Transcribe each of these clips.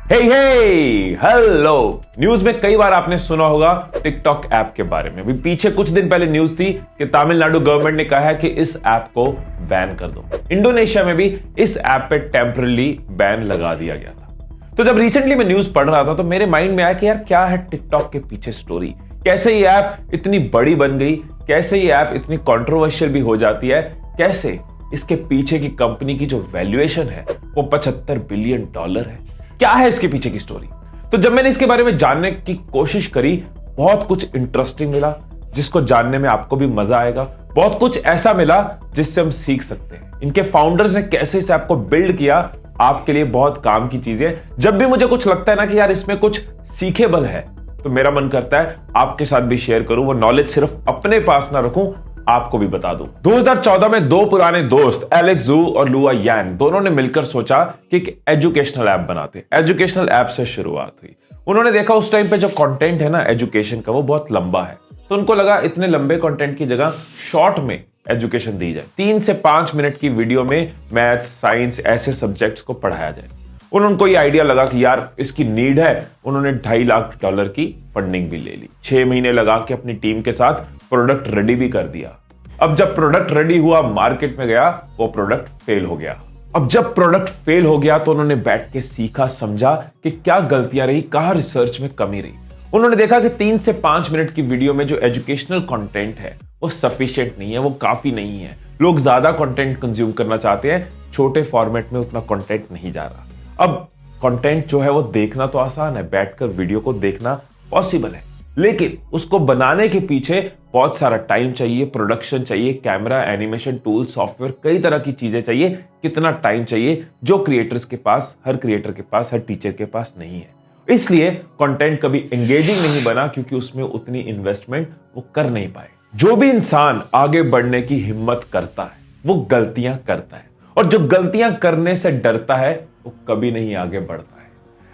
हे hello. News में कई बार आपने सुना होगा टिकटॉक ऐप के बारे में। अभी पीछे कुछ दिन पहले न्यूज थी कि तमिलनाडु गवर्नमेंट ने कहा है कि इस ऐप को बैन कर दो। इंडोनेशिया में भी इस ऐप पे टेम्पररी बैन लगा दिया गया था। तो जब रिसेंटली मैं न्यूज पढ़ रहा था तो मेरे माइंड में आया कि यार क्या है टिकटॉक के पीछे स्टोरी, कैसे ये ऐप इतनी बड़ी बन गई, कैसे ये ऐप इतनी कंट्रोवर्शियल भी हो जाती है, कैसे इसके पीछे की कंपनी की जो वैल्यूएशन है वो $75 बिलियन है। क्या है इसके पीछे की स्टोरी? तो जब मैंने इसके बारे में जानने की कोशिश करी, बहुत कुछ इंटरेस्टिंग मिला जिसको जानने में आपको भी मजा आएगा। बहुत कुछ ऐसा मिला जिससे हम सीख सकते हैं। इनके फाउंडर्स ने कैसे इस ऐप को बिल्ड किया, आपके लिए बहुत काम की चीजें। जब भी मुझे कुछ लगता है ना कि यार इसमें कुछ सीखेबल है, तो मेरा मन करता है आपके साथ भी शेयर करूं। वो नॉलेज सिर्फ अपने पास ना रखूं, आपको भी बता दूं। 2014 में दो पुराने दोस्त एलेक्स जू और लुआ यांग दोनों ने मिलकर सोचा कि एक एजुकेशनल ऐप बनाते। एजुकेशनल ऐप से शुरुआत हुई। उन्होंने देखा उस टाइम पे जो कंटेंट है ना एजुकेशन का, वो बहुत लंबा है। तो उनको लगा इतने लंबे कंटेंट की जगह शॉर्ट में एजुकेशन दी जाए। 3 से 5 मिनट की वीडियो में मैथ, साइंस ऐसे सब्जेक्ट्स को पढ़ाया जाए। उनको ये आइडिया लगा कि यार इसकी नीड है। उन्होंने $2.5 लाख की फंडिंग भी ले ली। 6 महीने लगा के अपनी टीम के साथ प्रोडक्ट रेडी भी कर दिया। अब जब प्रोडक्ट रेडी हुआ, मार्केट में गया, वो प्रोडक्ट फेल हो गया। अब जब प्रोडक्ट फेल हो गया तो उन्होंने बैठ के सीखा, समझा कि क्या गलतियां रही, कहां रिसर्च में कमी रही। उन्होंने देखा कि 3 से 5 मिनट की वीडियो में जो एजुकेशनल कंटेंट है वो सफिशिएंट नहीं है, वो काफी नहीं है। लोग ज्यादा कंटेंट कंज्यूम करना चाहते हैं, छोटे फॉर्मेट में उतना कंटेंट नहीं जा रहा। अब कंटेंट जो है वो देखना तो आसान है, बैठकर वीडियो को देखना पॉसिबल है, लेकिन उसको बनाने के पीछे बहुत सारा टाइम चाहिए, प्रोडक्शन चाहिए, कैमरा, एनिमेशन टूल, सॉफ्टवेयर, कई तरह की चीजें चाहिए। कितना टाइम चाहिए जो क्रिएटर्स के पास, हर क्रिएटर के पास, हर टीचर के पास नहीं है। इसलिए कंटेंट कभी एंगेजिंग नहीं बना, क्योंकि उसमें उतनी इन्वेस्टमेंट वो कर नहीं पाए। जो भी इंसान आगे बढ़ने की हिम्मत करता है वो गलतियां करता है, और जो गलतियां करने से डरता है वो कभी नहीं आगे बढ़ता है।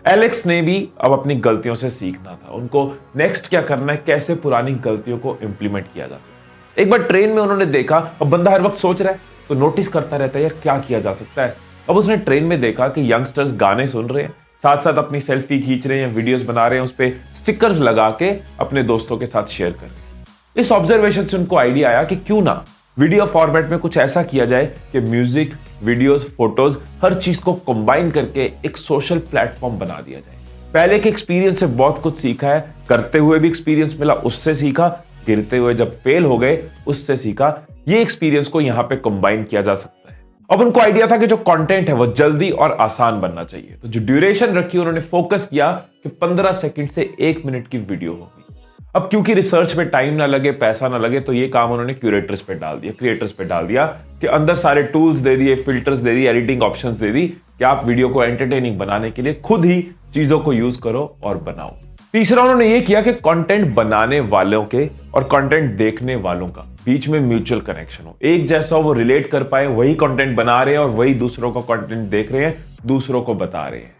एलेक्स ने भी अब अपनी गलतियों से सीखना था। उनको नेक्स्ट क्या करना है, कैसे पुरानी गलतियों को इंप्लीमेंट किया जा सकता है। एक बार ट्रेन में उन्होंने देखा, अब बंदा हर वक्त सोच रहा है तो नोटिस करता रहता है यार क्या किया जा सकता है। अब उसने ट्रेन में देखा कि यंगस्टर्स गाने सुन रहे हैं, साथ साथ अपनी सेल्फी खींच रहे हैं, वीडियोस बना रहे हैं, उस पर स्टिकर्स लगा के अपने दोस्तों के साथ शेयर कर रहे हैं। इस ऑब्जर्वेशन से उनको आइडिया आया कि क्यों ना वीडियो फॉर्मेट में कुछ ऐसा किया जाए कि म्यूजिक, वीडियोस, फोटोज, हर चीज को कंबाइन करके एक सोशल प्लेटफॉर्म बना दिया जाए। पहले के एक्सपीरियंस से बहुत कुछ सीखा है, करते हुए भी एक्सपीरियंस मिला, उससे सीखा, गिरते हुए जब फेल हो गए उससे सीखा। ये एक्सपीरियंस को यहां पे कंबाइन किया जा सकता है। अब उनको आइडिया था कि जो कंटेंट है वो जल्दी और आसान बनना चाहिए, तो जो ड्यूरेशन रखी उन्होंने फोकस किया कि 15 सेकंड से 1 मिनट की वीडियो होगी। अब क्योंकि रिसर्च में टाइम ना लगे, पैसा ना लगे, तो ये काम उन्होंने क्यूरेटर्स पे डाल दिया, क्रिएटर्स पे डाल दिया कि अंदर सारे टूल्स दे दिए, फिल्टर्स दे दिए, एडिटिंग ऑप्शंस दे दी कि आप वीडियो को एंटरटेनिंग बनाने के लिए खुद ही चीजों को यूज करो और बनाओ। तीसरा उन्होंने ये किया कि कंटेंट बनाने वालों के और कंटेंट देखने वालों का बीच में म्यूचुअल कनेक्शन हो, एक जैसा वो रिलेट कर पाए। वही कंटेंट बना रहे हैं और वही दूसरों का कंटेंट देख रहे हैं, दूसरों को बता रहे हैं।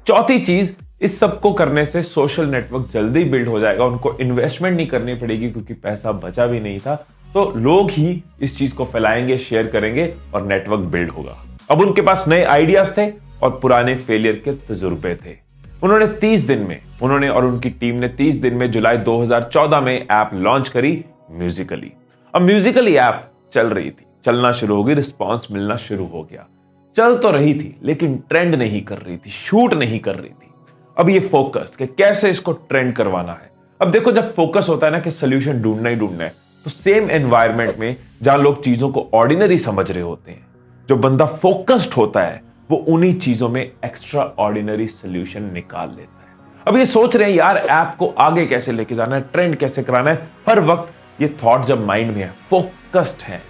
चौथी चीज, इस सब को करने से सोशल नेटवर्क जल्दी बिल्ड हो जाएगा। उनको इन्वेस्टमेंट नहीं करनी पड़ेगी क्योंकि पैसा बचा भी नहीं था, तो लोग ही इस चीज को फैलाएंगे, शेयर करेंगे और नेटवर्क बिल्ड होगा। अब उनके पास नए आइडियाज थे और पुराने फेलियर के तजुर्बे थे। उन्होंने 30 दिन में, उन्होंने और उनकी टीम ने 30 दिन में जुलाई 2014 में ऐप लॉन्च करी, म्यूजिकली। अब म्यूजिकली ऐप चल रही थी, चलना शुरू हो गई, रिस्पॉन्स मिलना शुरू हो गया। चल तो रही थी लेकिन ट्रेंड नहीं कर रही थी, शूट नहीं कर रही थी। अब ये फोकस कि कैसे इसको ट्रेंड करवाना है। अब देखो, जब फोकस होता है ना कि सोल्यूशन ढूंढना ही ढूंढना है, तो सेम एनवायरनमेंट में जहां लोग चीजों को ऑर्डिनरी समझ रहे होते हैं, जो बंदा फोकस्ड होता है वो उन्हीं चीजों में एक्स्ट्रा ऑर्डिनरी सोल्यूशन निकाल लेता है। अब ये सोच रहे हैं यार ऐप को आगे कैसे लेके जाना है, ट्रेंड कैसे कराना है। हर वक्त ये थॉट जब माइंड में है, फोकस्ड है,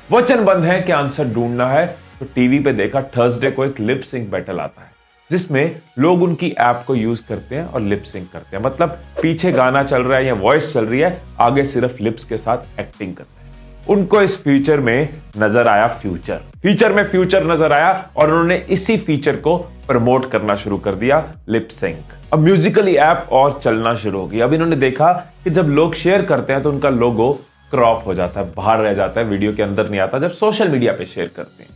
वचनबद्ध है कि आंसर ढूंढना है, तो टीवी पे देखा थर्सडे को एक लिप सिंक बैटल आता है जिसमें लोग उनकी ऐप को यूज करते हैं और लिप सिंक करते हैं। मतलब पीछे गाना चल रहा है या वॉइस चल रही है, आगे सिर्फ लिप्स के साथ एक्टिंग करते हैं। उनको इस फीचर में नजर आया फ्यूचर नजर आया और उन्होंने इसी फीचर को प्रमोट करना शुरू कर दिया, लिप सिंक। अब म्यूजिकली ऐप और चलना शुरू हो गई। अब इन्होंने देखा कि जब लोग शेयर करते हैं तो उनका लोगो क्रॉप हो जाता है, बाहर रह जाता है, वीडियो के अंदर नहीं आता जब सोशल मीडिया पे शेयर करते हैं।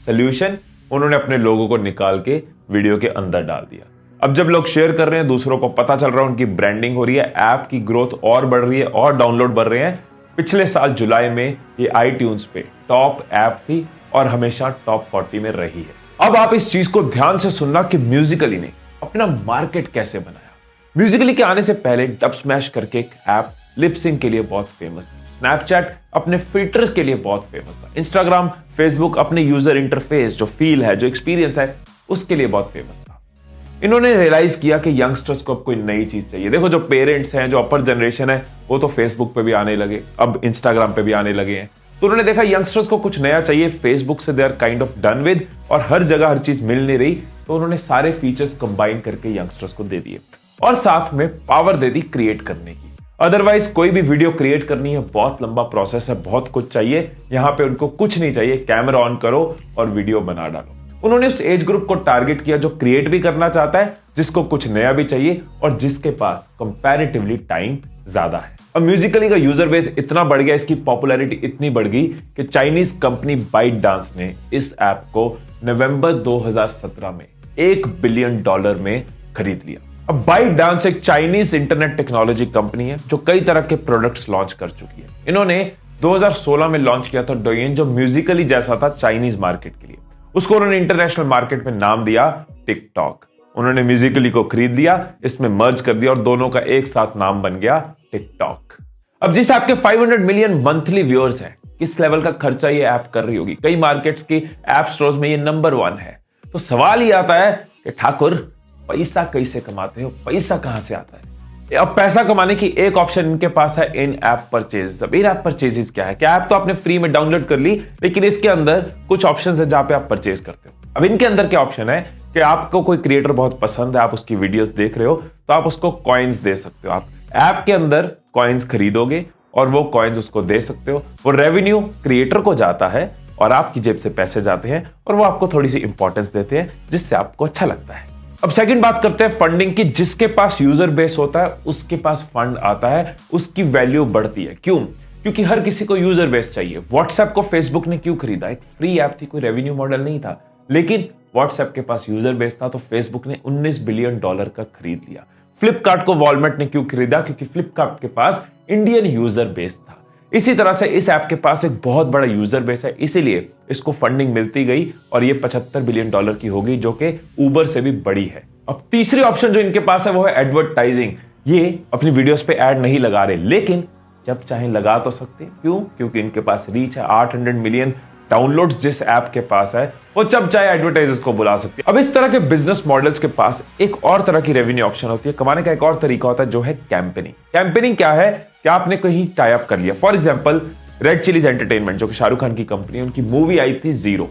सोल्यूशन, उन्होंने अपने लोगों को निकाल के वीडियो के अंदर डाल दिया। अब जब लोग शेयर कर रहे हैं, दूसरों को पता चल रहा है, उनकी ब्रांडिंग हो रही है, ऐप की ग्रोथ और बढ़ रही है और डाउनलोड बढ़ रहे हैं। पिछले साल जुलाई में ये iTunes पे टॉप ऐप थी और हमेशा टॉप 40 में रही है। अब आप इस चीज को ध्यान से सुनना कि म्यूजिकली ने अपना मार्केट कैसे बनाया। म्यूजिकली के आने से पहले डब स्मैश करके एक ऐप लिप सिंक के लिए बहुत फेमस था। स्नैपचैट अपने फिल्टर्स के लिए बहुत फेमस था। इंस्टाग्राम, फेसबुक अपने यूजर इंटरफेस, जो फील है, जो एक्सपीरियंस है, उसके लिए बहुत फेमस था। इन्होंने रियलाइज किया कि यंगस्टर्स को अब कोई नई चीज चाहिए। देखो, जो पेरेंट्स हैं, जो अपर जनरेशन है, वो तो फेसबुक पे भी आने लगे, अब इंस्टाग्राम पे भी आने लगे हैं। तो उन्होंने देखा यंगस्टर्स को कुछ नया चाहिए, फेसबुक से they are kind of done with, और हर जगह हर चीज मिल नहीं रही। तो उन्होंने सारे फीचर्स कंबाइन करके यंगस्टर्स को दे दिए और साथ में पावर दे दी क्रिएट करने की। अदरवाइज कोई भी वीडियो क्रिएट करनी है, बहुत लंबा प्रोसेस है, बहुत कुछ चाहिए। यहां पे उनको कुछ नहीं चाहिए, कैमरा ऑन करो और वीडियो बना डालो। उन्होंने उस एज ग्रुप को टारगेट किया जो क्रिएट भी करना चाहता है, जिसको कुछ नया भी चाहिए और जिसके पास कंपैरेटिवली टाइम ज्यादा है। अब म्यूजिकली का यूजर बेस इतना बढ़ गया, इसकी पॉपुलैरिटी इतनी बढ़ गई कि चाइनीज कंपनी बाइट डांस ने इस ऐप को नवंबर 2017 में $1 बिलियन में खरीद लिया। अब बाइट डांस एक चाइनीज इंटरनेट टेक्नोलॉजी कंपनी है जो कई तरह के प्रोडक्ट्स लॉन्च कर चुकी है। इन्होंने 2016 में लॉन्च किया था डोइन, जो म्यूजिकली जैसा था चाइनीज मार्केट के लिए। उसको उन्होंने इंटरनेशनल मार्केट में नाम दिया टिकटॉक। उन्होंने म्यूजिकली को खरीद लिया, इसमें मर्ज कर दिया और दोनों का एक साथ नाम बन गया टिकटॉक। अब जिस ऐप के 500 मिलियन मंथली व्यूअर्स हैं, किस लेवल का खर्चा ये ऐप कर रही होगी। कई मार्केट्स की ऐप स्टोर्स में ये नंबर 1 है। तो सवाल ये आता है कि ठाकुर, पैसा कैसे कमाते हो, पैसा कहां से आता है। अब पैसा कमाने की एक ऑप्शन इनके पास है इन ऐप परचेज। अब इन ऐप परचेजेस क्या है? क्या ऐप तो आपने फ्री में डाउनलोड कर ली, लेकिन इसके अंदर कुछ ऑप्शन है जहां पे आप परचेज करते हो। अब इनके अंदर क्या ऑप्शन है कि आपको कोई क्रिएटर बहुत पसंद है, आप उसकी वीडियोस देख रहे हो, तो आप उसको कॉइन्स दे सकते हो। आप ऐप के अंदर कॉइन्स खरीदोगे और वो कॉइन्स उसको दे सकते हो। वो रेवेन्यू क्रिएटर को जाता है और आपकी जेब से पैसे जाते हैं और वो आपको थोड़ी सी इंपॉर्टेंस देते हैं, जिससे आपको अच्छा लगता है। अब सेकंड बात करते हैं फंडिंग की। जिसके पास यूजर बेस होता है, उसके पास फंड आता है, उसकी वैल्यू बढ़ती है। क्यों? क्योंकि हर किसी को यूजर बेस चाहिए। व्हाट्सएप को फेसबुक ने क्यों खरीदा? एक फ्री ऐप थी, कोई रेवेन्यू मॉडल नहीं था, लेकिन व्हाट्सएप के पास यूजर बेस था, तो फेसबुक ने $19 बिलियन का खरीद लिया। फ्लिपकार्ट को वॉलमार्ट ने क्यों खरीदा? क्योंकि फ्लिपकार्ट के पास इंडियन यूजर बेस था। इसी तरह से इस ऐप के पास एक बहुत बड़ा यूजर बेस है, इसीलिए इसको फंडिंग मिलती गई और ये $75 बिलियन की हो गई, जो कि उबर से भी बड़ी है। अब तीसरी ऑप्शन जो इनके पास है वो है एडवर्टाइजिंग। ये अपनी वीडियोस पे ऐड नहीं लगा रहे, लेकिन जब चाहे लगा तो सकते। क्यों? क्योंकि इनके पास रीच है, 800 मिलियन डाउनलोड्स जिस ऐप के पास है, वो जब चाहे एडवर्टाइजर्स को बुला सकती है। अब इस तरह के बिजनेस मॉडल्स के पास एक और तरह की रेवेन्यू ऑप्शन होती है, कमाने का एक और तरीका होता है, जो है कैंपेनिंग। कैंपेनिंग क्या है कि आपने कहीं टाई अप कर लिया। For example, red chillies entertainment, जो कि शाहरुख खान की कंपनी है, उनकी मूवी आई थी जीरो,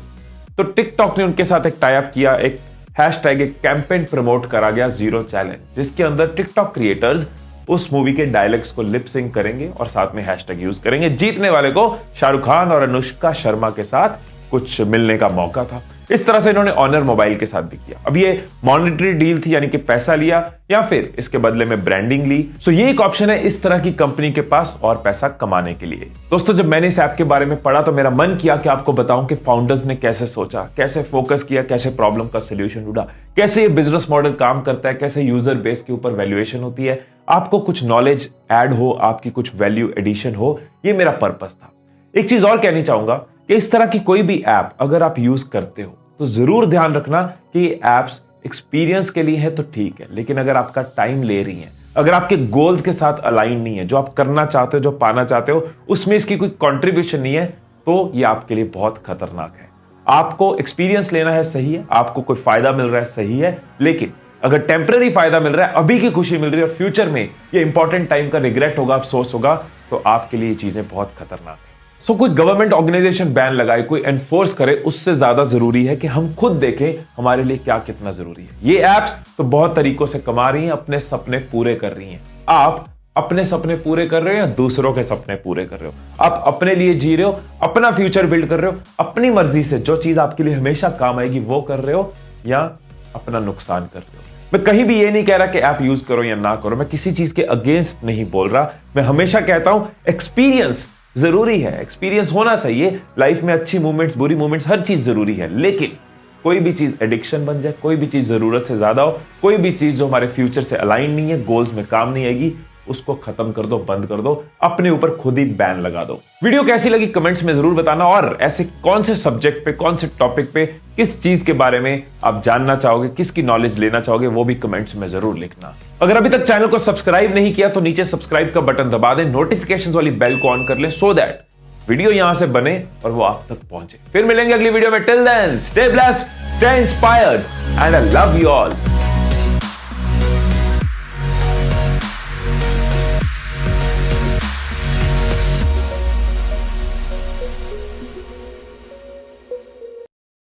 तो टिकटॉक ने उनके साथ एक टाई अप किया, एक हैशटैग, एक कैंपेन प्रमोट करा गया, जीरो चैलेंज, जिसके अंदर टिकटॉक क्रिएटर्स उस मूवी के डायलॉग्स को लिप सिंक करेंगे और साथ में हैशटैग यूज करेंगे। जीतने वाले को शाहरुख खान और अनुष्का शर्मा के साथ कुछ मिलने का मौका था। इस तरह से इन्होंने ऑनर मोबाइल के साथ भी किया। अब ये मॉनेटरी डील थी, यानी कि पैसा लिया या फिर इसके बदले में ब्रांडिंग ली। सो ये एक ऑप्शन है इस तरह की कंपनी के पास और पैसा कमाने के लिए। दोस्तों, जब मैंने इस ऐप के बारे में पढ़ा तो मेरा मन किया कि आपको बताऊं कि फाउंडर्स ने कैसे सोचा, कैसे फोकस किया, कैसे प्रॉब्लम का सोल्यूशन ढूंढा, कैसे ये बिजनेस मॉडल काम करता है, कैसे यूजर बेस के ऊपर वैल्यूएशन होती है, आपको कुछ नॉलेज ऐड हो, आपकी कुछ वैल्यू एडिशन हो, ये मेरा पर्पस था। एक चीज और कहनी चाहूंगा कि इस तरह की कोई भी ऐप अगर आप यूज करते हो तो जरूर ध्यान रखना कि ये एप्स एक्सपीरियंस के लिए है तो ठीक है, लेकिन अगर आपका टाइम ले रही है, अगर आपके गोल्स के साथ अलाइन नहीं है, जो आप करना चाहते हो, जो पाना चाहते हो, उसमें इसकी कोई कंट्रीब्यूशन नहीं है, तो ये आपके लिए बहुत खतरनाक है। आपको एक्सपीरियंस लेना है, सही है, आपको कोई फायदा मिल रहा है, सही है, लेकिन अगर टेम्पररी फायदा मिल रहा है, अभी की खुशी मिल रही है और फ्यूचर में ये इंपॉर्टेंट टाइम का रिग्रेट होगा, अफसोस होगा, तो आपके लिए ये चीजें बहुत खतरनाक है। सो कोई गवर्नमेंट ऑर्गेनाइजेशन बैन लगाए, कोई एनफोर्स करे, उससे ज्यादा जरूरी है कि हम खुद देखें हमारे लिए क्या कितना जरूरी है। ये एप्स तो बहुत तरीकों से कमा रही हैं, अपने सपने पूरे कर रही हैं। आप अपने सपने पूरे कर रहे हो या दूसरों के सपने पूरे कर रहे हो? आप अपने लिए जी रहे हो, अपना फ्यूचर बिल्ड कर रहे हो, अपनी मर्जी से जो चीज आपके लिए हमेशा काम आएगी वो कर रहे हो, या अपना नुकसान कर रहे हो? मैं कहीं भी ये नहीं कह रहा कि ऐप यूज करो या ना करो, मैं किसी चीज के अगेंस्ट नहीं बोल रहा। मैं हमेशा कहता हूं एक्सपीरियंस जरूरी है, एक्सपीरियंस होना चाहिए। लाइफ में अच्छी मूवमेंट्स, बुरी मूवमेंट्स, हर चीज जरूरी है, लेकिन कोई भी चीज एडिक्शन बन जाए, कोई भी चीज जरूरत से ज्यादा हो, कोई भी चीज जो हमारे फ्यूचर से अलाइन नहीं है, गोल्स में काम नहीं आएगी, उसको खत्म कर दो, बंद कर दो, अपने ऊपर खुद ही बैन लगा दो। वीडियो कैसी लगी कमेंट्स में जरूर बताना, और ऐसे कौन से सब्जेक्ट पे, कौन से टॉपिक पे, किस चीज के बारे में आप जानना चाहोगे, किसकी नॉलेज लेना चाहोगे, वो भी कमेंट्स में जरूर लिखना। अगर अभी तक चैनल को सब्सक्राइब नहीं किया तो नीचे सब्सक्राइब का बटन दबा दें, नोटिफिकेशंस वाली बेल को ऑन कर ले, सो दैट वीडियो यहां से बने और वो आप तक पहुंचे। फिर मिलेंगे अगली वीडियो में। Till then stay blessed, stay inspired and I love you all.